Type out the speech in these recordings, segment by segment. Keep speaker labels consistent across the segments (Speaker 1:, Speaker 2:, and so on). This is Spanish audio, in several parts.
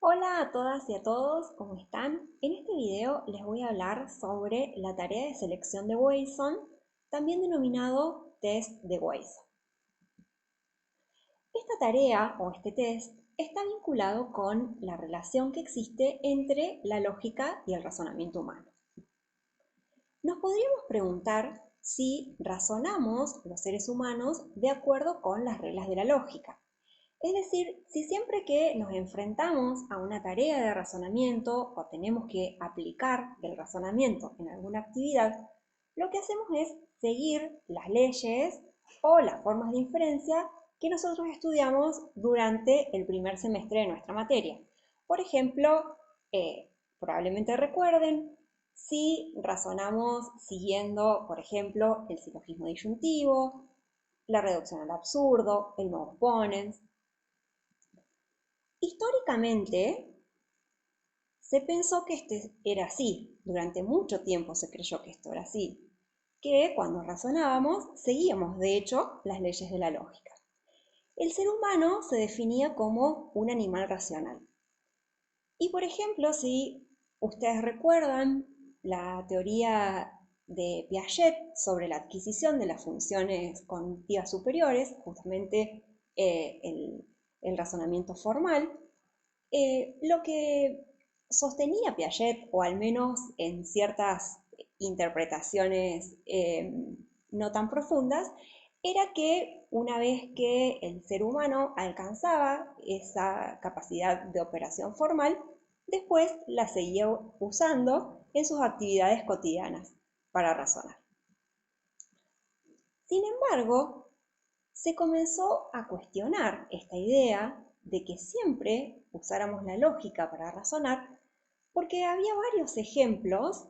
Speaker 1: Hola a todas y a todos, ¿cómo están? En este video les voy a hablar sobre la tarea de selección de Wayson, también denominado test de Wayson. Esta tarea o este test está vinculado con la relación que existe entre la lógica y el razonamiento humano. Nos podríamos preguntar si razonamos los seres humanos de acuerdo con las reglas de la lógica. Es decir, si siempre que nos enfrentamos a una tarea de razonamiento o tenemos que aplicar el razonamiento en alguna actividad, lo que hacemos es seguir las leyes o las formas de inferencia que nosotros estudiamos durante el primer semestre de nuestra materia. Por ejemplo, probablemente recuerden si razonamos siguiendo, por ejemplo, el silogismo disyuntivo, la reducción al absurdo, el no opponens. Históricamente, se pensó que este era así, durante mucho tiempo se creyó que esto era así, que cuando razonábamos seguíamos de hecho las leyes de la lógica. El ser humano se definía como un animal racional. Y por ejemplo, si ustedes recuerdan la teoría de Piaget sobre la adquisición de las funciones cognitivas superiores, justamente el razonamiento formal, lo que sostenía Piaget, o al menos en ciertas interpretaciones no tan profundas, era que una vez que el ser humano alcanzaba esa capacidad de operación formal, después la seguía usando en sus actividades cotidianas para razonar. Sin embargo, se comenzó a cuestionar esta idea de que siempre usáramos la lógica para razonar, porque había varios ejemplos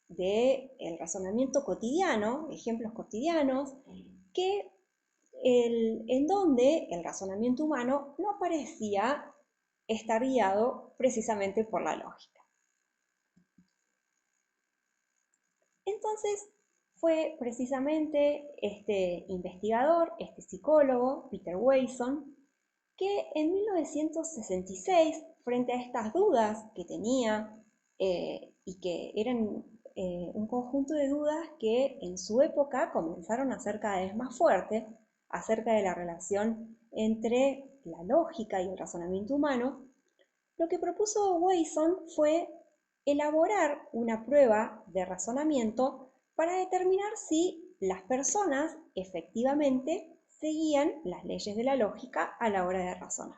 Speaker 1: del razonamiento cotidiano, ejemplos cotidianos, en donde el razonamiento humano no parecía estar guiado precisamente por la lógica. Entonces, fue precisamente este investigador, este psicólogo, Peter Wayson, que en 1966, frente a estas dudas que tenía y que eran un conjunto de dudas que en su época comenzaron a ser cada vez más fuertes acerca de la relación entre la lógica y el razonamiento humano, lo que propuso Wayson fue elaborar una prueba de razonamiento para determinar si las personas efectivamente seguían las leyes de la lógica a la hora de razonar.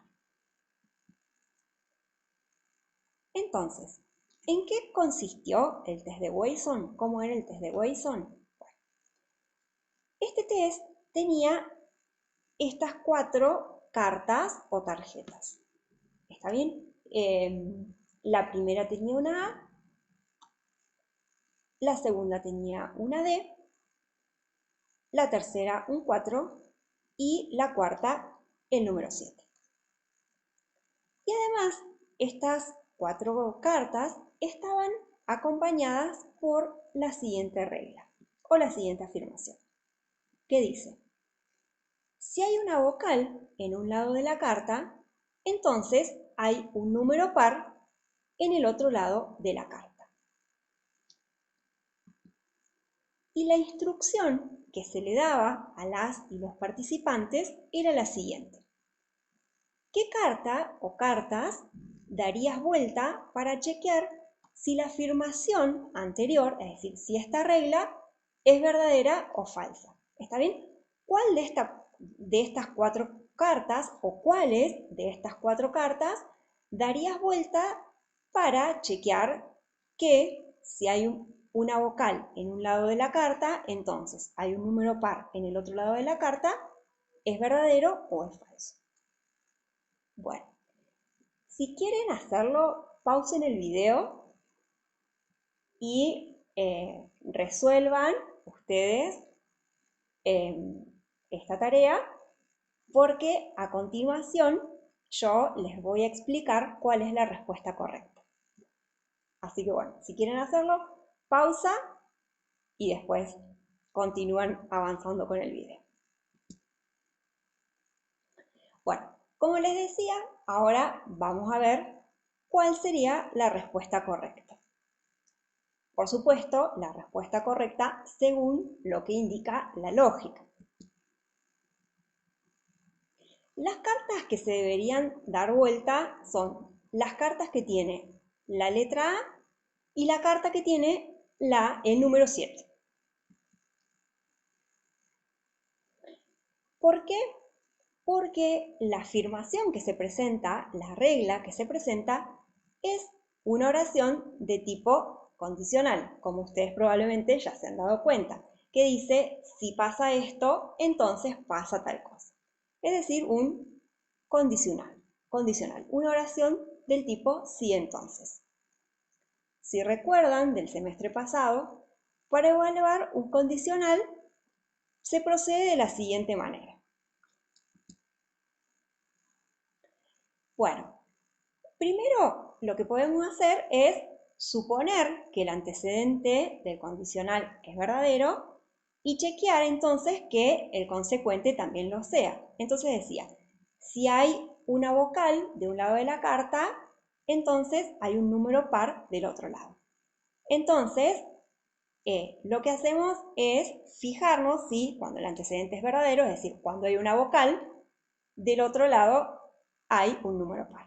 Speaker 1: Entonces, ¿en qué consistió el test de Wayson? ¿Cómo era el test de Wayson? Bueno, este test tenía estas 4 cartas o tarjetas. ¿Está bien? La primera tenía una A, la segunda tenía una D, la tercera un 4 y la cuarta el número 7. Y además, estas 4 cartas estaban acompañadas por la siguiente regla o la siguiente afirmación, que dice: si hay una vocal en un lado de la carta, entonces hay un número par en el otro lado de la carta. Y la instrucción que se le daba a las y los participantes era la siguiente: ¿qué carta o cartas darías vuelta para chequear si la afirmación anterior, es decir, si esta regla es verdadera o falsa? ¿Está bien? ¿Cuál de estas 4 cartas o cuáles de estas 4 cartas darías vuelta para chequear que si hay una vocal en un lado de la carta, entonces hay un número par en el otro lado de la carta, ¿es verdadero o es falso? Bueno, si quieren hacerlo, pausen el video y resuelvan ustedes esta tarea, porque a continuación yo les voy a explicar cuál es la respuesta correcta. Así que bueno, si quieren hacerlo, pausa y después continúan avanzando con el video. Bueno, como les decía, ahora vamos a ver cuál sería la respuesta correcta. Por supuesto, la respuesta correcta según lo que indica la lógica. Las cartas que se deberían dar vuelta son las cartas que tiene la letra A y la carta que tiene el número 7. ¿Por qué? Porque la afirmación que se presenta, la regla que se presenta, es una oración de tipo condicional, como ustedes probablemente ya se han dado cuenta, que dice, si pasa esto, entonces pasa tal cosa. Es decir, un condicional, una oración del tipo sí entonces. Si recuerdan del semestre pasado, para evaluar un condicional se procede de la siguiente manera. Bueno, primero lo que podemos hacer es suponer que el antecedente del condicional es verdadero y chequear entonces que el consecuente también lo sea. Entonces decía, si hay una vocal de un lado de la carta, entonces hay un número par del otro lado. Entonces, lo que hacemos es fijarnos si cuando el antecedente es verdadero, es decir, cuando hay una vocal, del otro lado hay un número par.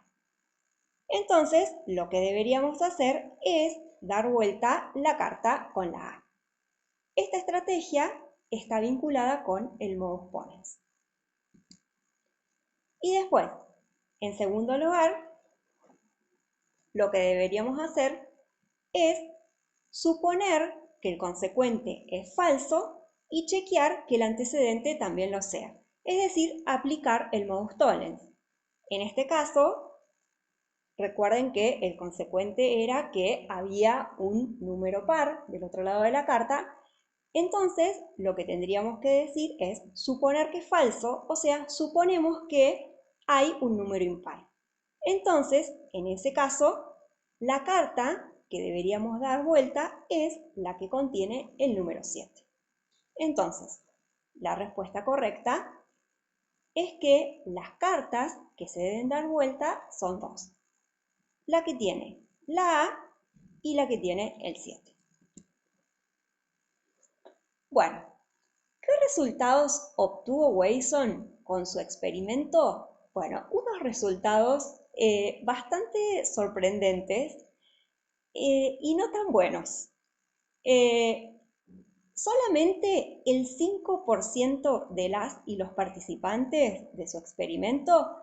Speaker 1: Entonces, lo que deberíamos hacer es dar vuelta la carta con la A. Esta estrategia está vinculada con el modus ponens. Y después, en segundo lugar, lo que deberíamos hacer es suponer que el consecuente es falso y chequear que el antecedente también lo sea. Es decir, aplicar el modus tollens. En este caso, recuerden que el consecuente era que había un número par del otro lado de la carta. Entonces, lo que tendríamos que decir es suponer que es falso, o sea, suponemos que hay un número impar. Entonces, en ese caso, la carta que deberíamos dar vuelta es la que contiene el número 7. Entonces, la respuesta correcta es que las cartas que se deben dar vuelta son dos. La que tiene la A y la que tiene el 7. Bueno, ¿qué resultados obtuvo Wasson con su experimento? Bueno, unos resultados bastante sorprendentes y no tan buenos. Solamente el 5% de las y los participantes de su experimento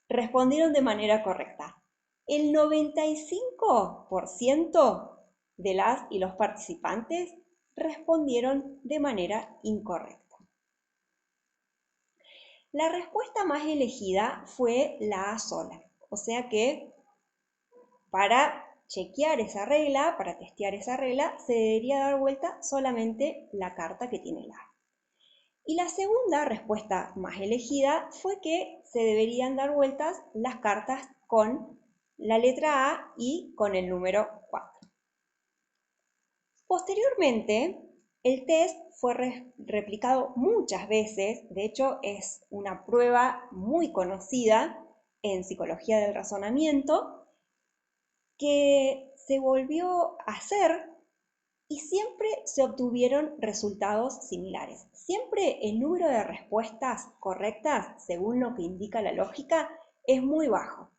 Speaker 1: respondieron de manera correcta. El 95% de las y los participantes respondieron de manera incorrecta. La respuesta más elegida fue la A sola, o sea que para chequear esa regla, para testear esa regla, se debería dar vuelta solamente la carta que tiene la A. Y la segunda respuesta más elegida fue que se deberían dar vueltas las cartas con la letra A y con el número 4. Posteriormente, el test fue replicado muchas veces, de hecho es una prueba muy conocida en psicología del razonamiento, que se volvió a hacer y siempre se obtuvieron resultados similares. Siempre el número de respuestas correctas, según lo que indica la lógica, es muy bajo.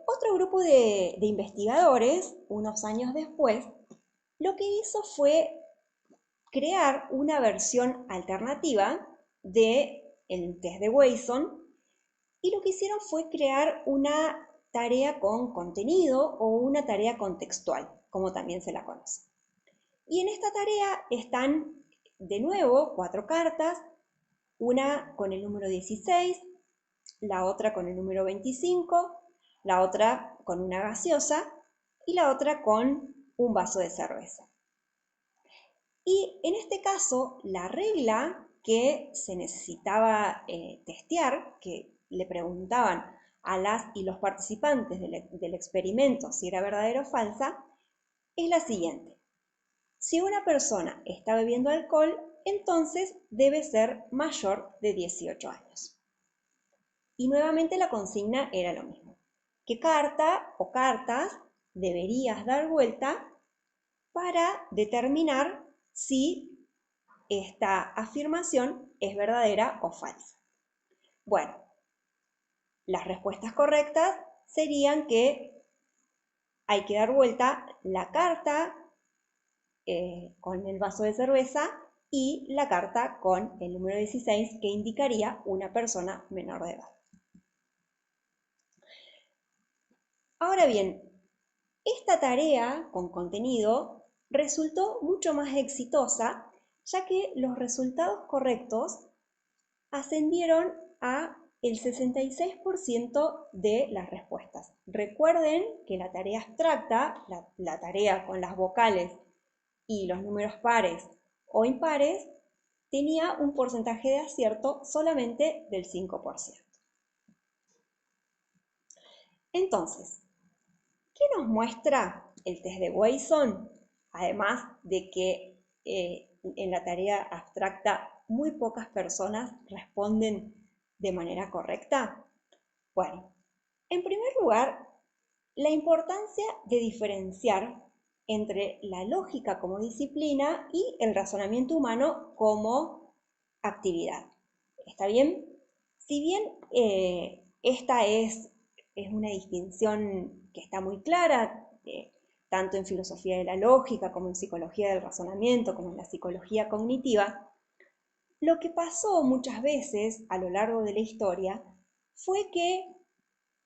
Speaker 1: Otro grupo de investigadores, unos años después, lo que hizo fue crear una versión alternativa del test de Wasson y lo que hicieron fue crear una tarea con contenido o una tarea contextual, como también se la conoce. Y en esta tarea están de nuevo 4 cartas, una con el número 16, la otra con el número 25, la otra con una gaseosa y la otra con un vaso de cerveza. Y en este caso, la regla que se necesitaba testear, que le preguntaban a las y los participantes del experimento si era verdadera o falsa, es la siguiente. Si una persona está bebiendo alcohol, entonces debe ser mayor de 18 años. Y nuevamente la consigna era lo mismo. ¿Qué carta o cartas deberías dar vuelta para determinar si esta afirmación es verdadera o falsa? Bueno, las respuestas correctas serían que hay que dar vuelta la carta con el vaso de cerveza y la carta con el número 16 que indicaría una persona menor de edad. Ahora bien, esta tarea con contenido resultó mucho más exitosa, ya que los resultados correctos ascendieron a el 66% de las respuestas. Recuerden que la tarea abstracta, la tarea con las vocales y los números pares o impares, tenía un porcentaje de acierto solamente del 5%. Entonces, ¿qué nos muestra el test de Wasson? Además de que en la tarea abstracta muy pocas personas responden de manera correcta. Bueno, en primer lugar, la importancia de diferenciar entre la lógica como disciplina y el razonamiento humano como actividad. ¿Está bien? Si bien esta es una distinción que está muy clara, tanto en filosofía de la lógica como en psicología del razonamiento, como en la psicología cognitiva, lo que pasó muchas veces a lo largo de la historia fue que,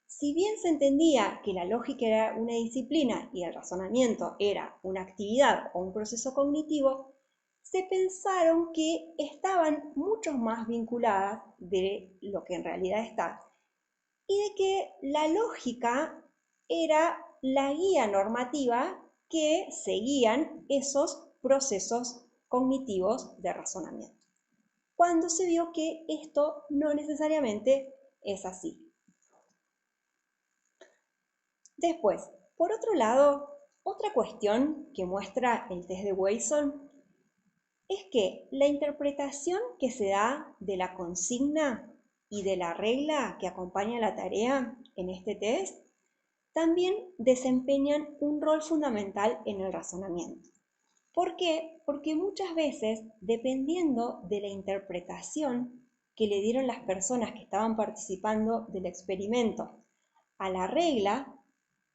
Speaker 1: si bien se entendía que la lógica era una disciplina y el razonamiento era una actividad o un proceso cognitivo, se pensaron que estaban mucho más vinculadas de lo que en realidad está, y de que la lógica era la guía normativa que seguían esos procesos cognitivos de razonamiento, cuando se vio que esto no necesariamente es así. Después, por otro lado, otra cuestión que muestra el test de Wasson es que la interpretación que se da de la consigna y de la regla que acompaña la tarea en este test también desempeñan un rol fundamental en el razonamiento. ¿Por qué? Porque muchas veces, dependiendo de la interpretación que le dieron las personas que estaban participando del experimento a la regla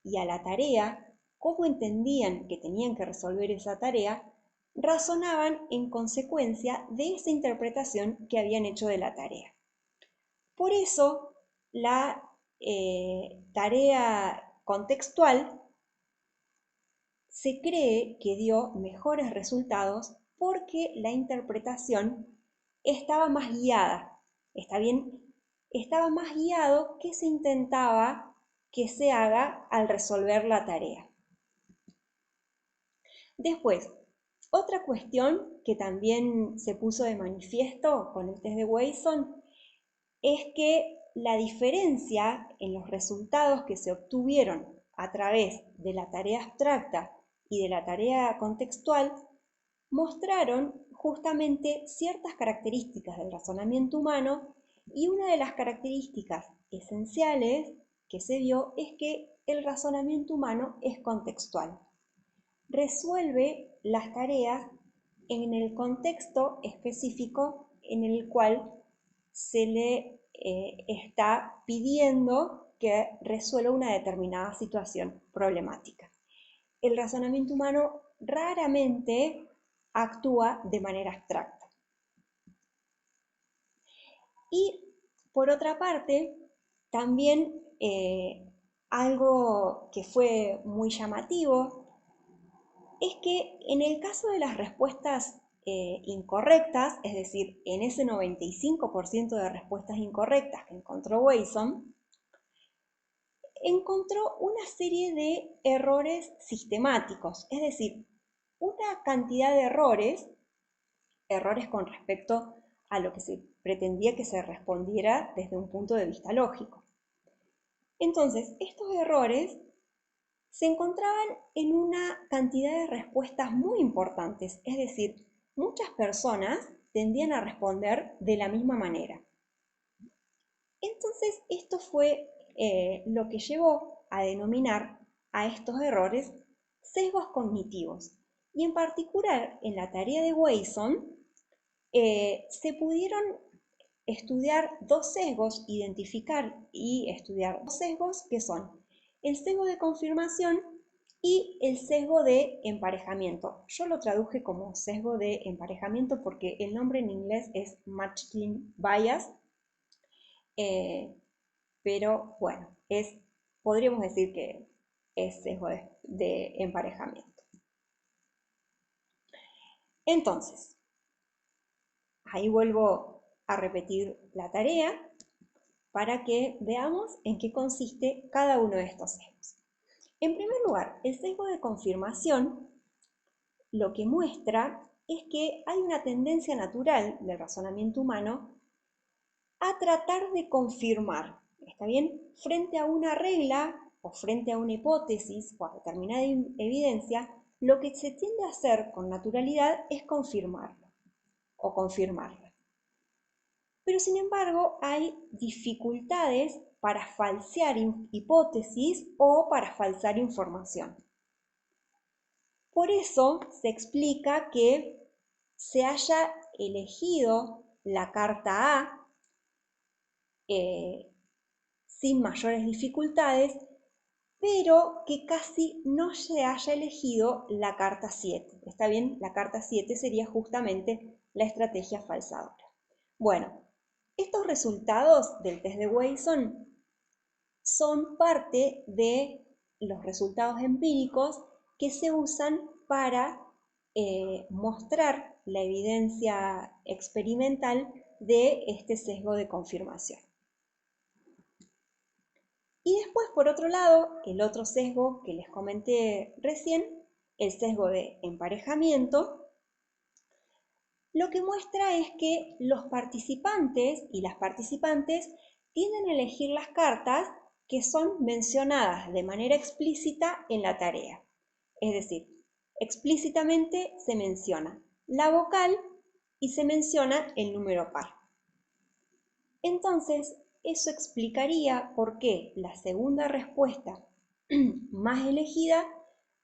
Speaker 1: y a la tarea, cómo entendían que tenían que resolver esa tarea, razonaban en consecuencia de esa interpretación que habían hecho de la tarea. Por eso, la tarea contextual se cree que dio mejores resultados porque la interpretación estaba más guiada. ¿Está bien? Estaba más guiado que se intentaba que se haga al resolver la tarea. Después, otra cuestión que también se puso de manifiesto con el test de Wasson es que la diferencia en los resultados que se obtuvieron a través de la tarea abstracta y de la tarea contextual mostraron justamente ciertas características del razonamiento humano, y una de las características esenciales que se vio es que el razonamiento humano es contextual. Resuelve las tareas en el contexto específico en el cual se le está pidiendo que resuelva una determinada situación problemática. El razonamiento humano raramente actúa de manera abstracta. Y por otra parte, también algo que fue muy llamativo es que en el caso de las respuestas incorrectas, es decir, en ese 95% de respuestas incorrectas que encontró Wasson, encontró una serie de errores sistemáticos, es decir, una cantidad de errores con respecto a lo que se pretendía que se respondiera desde un punto de vista lógico. Entonces, estos errores se encontraban en una cantidad de respuestas muy importantes, es decir, muchas personas tendían a responder de la misma manera. Entonces, esto fue lo que llevó a denominar a estos errores sesgos cognitivos. Y en particular, en la tarea de Wasson, se pudieron estudiar dos sesgos, identificar y estudiar dos sesgos que son el sesgo de confirmación y el sesgo de emparejamiento. Yo lo traduje como sesgo de emparejamiento porque el nombre en inglés es matching bias, pero bueno, podríamos decir que es sesgo de emparejamiento. Entonces, ahí vuelvo a repetir la tarea para que veamos en qué consiste cada uno de estos sesgos. En primer lugar, el sesgo de confirmación lo que muestra es que hay una tendencia natural del razonamiento humano a tratar de confirmar, ¿está bien? Frente a una regla o frente a una hipótesis o a determinada evidencia, lo que se tiende a hacer con naturalidad es confirmarlo o confirmarla. Pero sin embargo hay dificultades para falsear hipótesis o para falsar información. Por eso se explica que se haya elegido la carta A sin mayores dificultades, pero que casi no se haya elegido la carta 7. ¿Está bien? La carta 7 sería justamente la estrategia falsadora. Bueno, estos resultados del test de Wasson son parte de los resultados empíricos que se usan para mostrar la evidencia experimental de este sesgo de confirmación. Y después, por otro lado, el otro sesgo que les comenté recién, el sesgo de emparejamiento, lo que muestra es que los participantes y las participantes tienden a elegir las cartas que son mencionadas de manera explícita en la tarea. Es decir, explícitamente se menciona la vocal y se menciona el número par. Entonces, eso explicaría por qué la segunda respuesta más elegida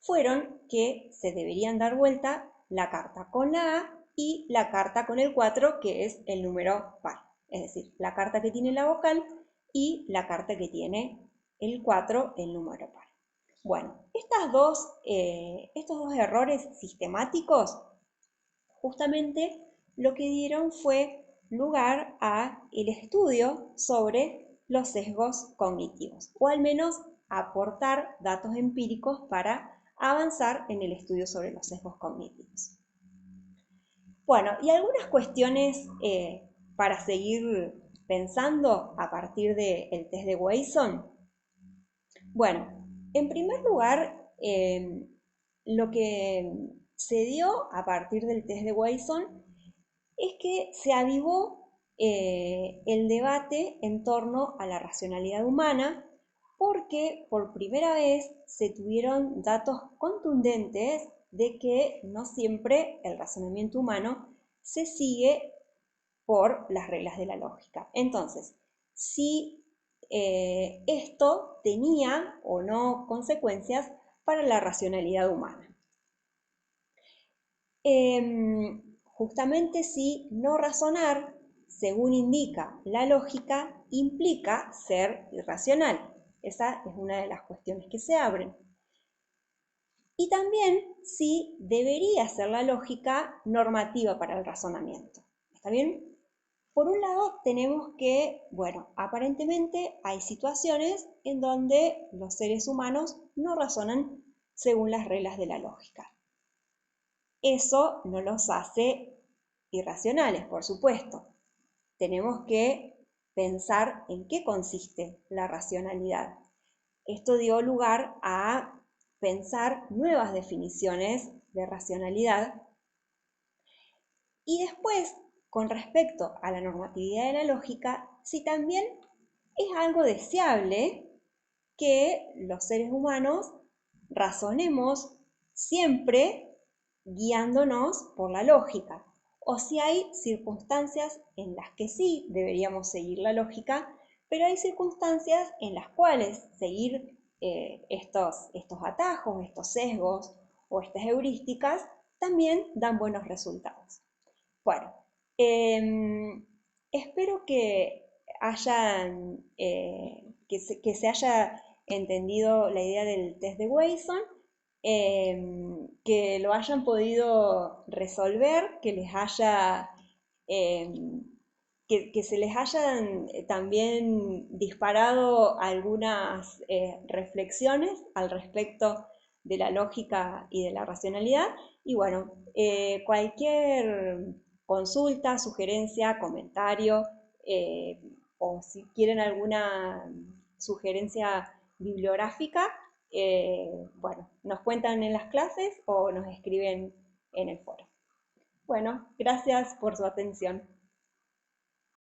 Speaker 1: fueron que se deberían dar vuelta la carta con la A y la carta con el 4, que es el número par. Es decir, la carta que tiene la vocal y la carta que tiene el 4, el número par. Bueno, estos dos errores sistemáticos justamente lo que dieron fue lugar a el estudio sobre los sesgos cognitivos, o al menos aportar datos empíricos para avanzar en el estudio sobre los sesgos cognitivos. Bueno, y algunas cuestiones para seguir pensando a partir del test de Wasson. Bueno, en primer lugar, lo que se dio a partir del test de Wasson es que se avivó el debate en torno a la racionalidad humana porque por primera vez se tuvieron datos contundentes de que no siempre el razonamiento humano se sigue por las reglas de la lógica. Entonces, si esto tenía o no consecuencias para la racionalidad humana. Justamente si no razonar, según indica la lógica, implica ser irracional. Esa es una de las cuestiones que se abren. Y también si debería ser la lógica normativa para el razonamiento. ¿Está bien? Por un lado tenemos que, bueno, aparentemente hay situaciones en donde los seres humanos no razonan según las reglas de la lógica. Eso no los hace irracionales, por supuesto. Tenemos que pensar en qué consiste la racionalidad. Esto dio lugar a pensar nuevas definiciones de racionalidad. Y después, con respecto a la normatividad de la lógica, si también es algo deseable que los seres humanos razonemos siempre guiándonos por la lógica, o si hay circunstancias en las que sí deberíamos seguir la lógica, pero hay circunstancias en las cuales seguir estos atajos, estos sesgos o estas heurísticas también dan buenos resultados. Bueno, espero que que se haya entendido la idea del test de Wason, que lo hayan podido resolver, que se les hayan también disparado algunas reflexiones al respecto de la lógica y de la racionalidad. Y bueno, cualquier consulta, sugerencia, comentario, o si quieren alguna sugerencia bibliográfica, bueno, nos cuentan en las clases o nos escriben en el foro. Bueno, gracias por su atención.